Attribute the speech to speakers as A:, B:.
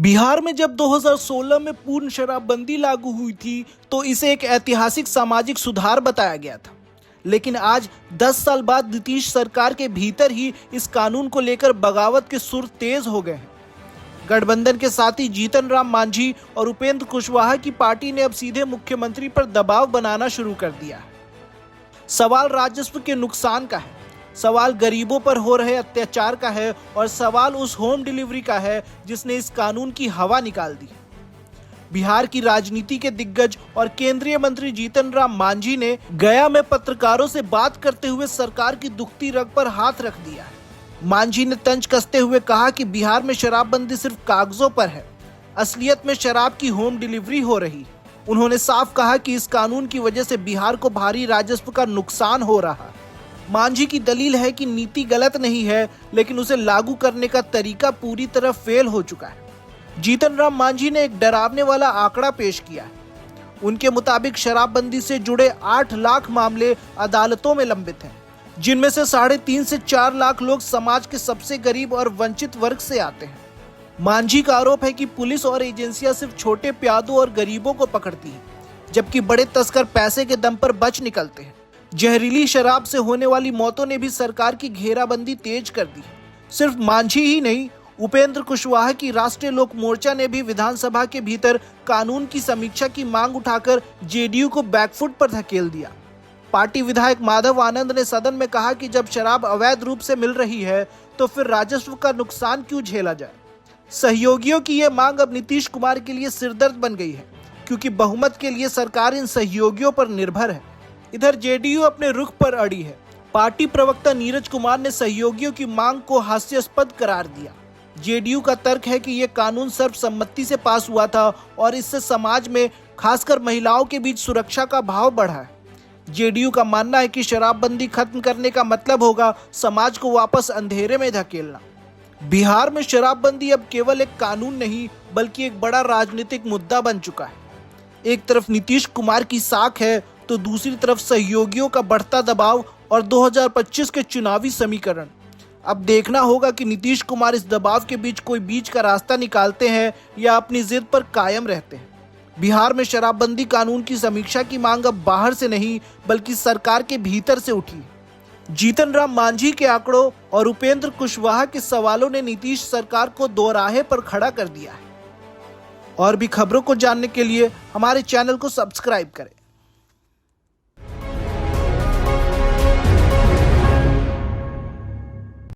A: बिहार में जब 2016 में पूर्ण शराबबंदी लागू हुई थी तो इसे एक ऐतिहासिक सामाजिक सुधार बताया गया था। लेकिन आज 10 साल बाद नीतीश सरकार के भीतर ही इस कानून को लेकर बगावत के सुर तेज हो गए हैं। गठबंधन के साथी जीतन राम मांझी और उपेंद्र कुशवाहा की पार्टी ने अब सीधे मुख्यमंत्री पर दबाव बनाना शुरू कर दिया है। सवाल राजस्व के नुकसान का है, सवाल गरीबों पर हो रहे अत्याचार का है और सवाल उस होम डिलीवरी का है जिसने इस कानून की हवा निकाल दी। बिहार की राजनीति के दिग्गज और केंद्रीय मंत्री जीतन राम मांझी ने गया में पत्रकारों से बात करते हुए सरकार की दुखती रग पर हाथ रख दिया है। मांझी ने तंज कसते हुए कहा कि बिहार में शराबबंदी सिर्फ कागजों पर है, असलियत में शराब की होम डिलीवरी हो रही है। उन्होंने साफ कहा कि इस कानून की वजह से बिहार को भारी राजस्व का नुकसान हो रहा है। मांझी की दलील है कि नीति गलत नहीं है, लेकिन उसे लागू करने का तरीका पूरी तरह फेल हो चुका है। जीतन राम मांझी ने एक डरावने वाला आंकड़ा पेश किया है। उनके मुताबिक शराबबंदी से जुड़े 8 लाख मामले अदालतों में लंबित हैं, जिनमें से 3.5 से 4 लाख लोग समाज के सबसे गरीब और वंचित वर्ग से आते हैं। मांझी का आरोप है कि पुलिस और एजेंसियां सिर्फ छोटे प्यादों और गरीबों को पकड़ती हैं, जबकि बड़े तस्कर पैसे के दम पर बच निकलते हैं। जहरीली शराब से होने वाली मौतों ने भी सरकार की घेराबंदी तेज कर दी। सिर्फ मांझी ही नहीं, उपेंद्र कुशवाहा की राष्ट्रीय लोक मोर्चा ने भी विधानसभा के भीतर कानून की समीक्षा की मांग उठाकर जेडीयू को बैकफुट पर धकेल दिया। पार्टी विधायक माधव आनंद ने सदन में कहा कि जब शराब अवैध रूप से मिल रही है तो फिर राजस्व का नुकसान क्यों झेला जाए। सहयोगियों की यह मांग अब नीतीश कुमार के लिए सिरदर्द बन गई है, क्योंकि बहुमत के लिए सरकार इन सहयोगियों पर निर्भर है। इधर जेडीयू अपने रुख पर अड़ी है। पार्टी प्रवक्ता नीरज कुमार ने सहयोगियों की मांग को हास्यास्पद करार दिया। जेडीयू का तर्क है कि यह कानून सर्वसम्मति से पास हुआ था और इससे समाज में खासकर महिलाओं के बीच सुरक्षा का भाव बढ़ा है। जेडीयू का मानना है कि शराबबंदी खत्म करने का मतलब होगा समाज को वापस अंधेरे में धकेलना। बिहार में शराबबंदी अब केवल एक कानून नहीं, बल्कि एक बड़ा राजनीतिक मुद्दा बन चुका है। एक तरफ नीतीश कुमार की साख है तो दूसरी तरफ सहयोगियों का बढ़ता दबाव और 2025 के चुनावी समीकरण। अब देखना होगा कि नीतीश कुमार इस दबाव के बीच कोई बीच का रास्ता निकालते हैं या अपनी जिद पर कायम रहते हैं। बिहार में शराबबंदी कानून की समीक्षा की मांग अब बाहर से नहीं, बल्कि सरकार के भीतर से उठी। जीतन राम मांझी के आंकड़ों और उपेंद्र कुशवाहा के सवालों ने नीतीश सरकार को दोराहे पर खड़ा कर दिया है। और भी खबरों को जानने के लिए हमारे चैनल को सब्सक्राइब करें।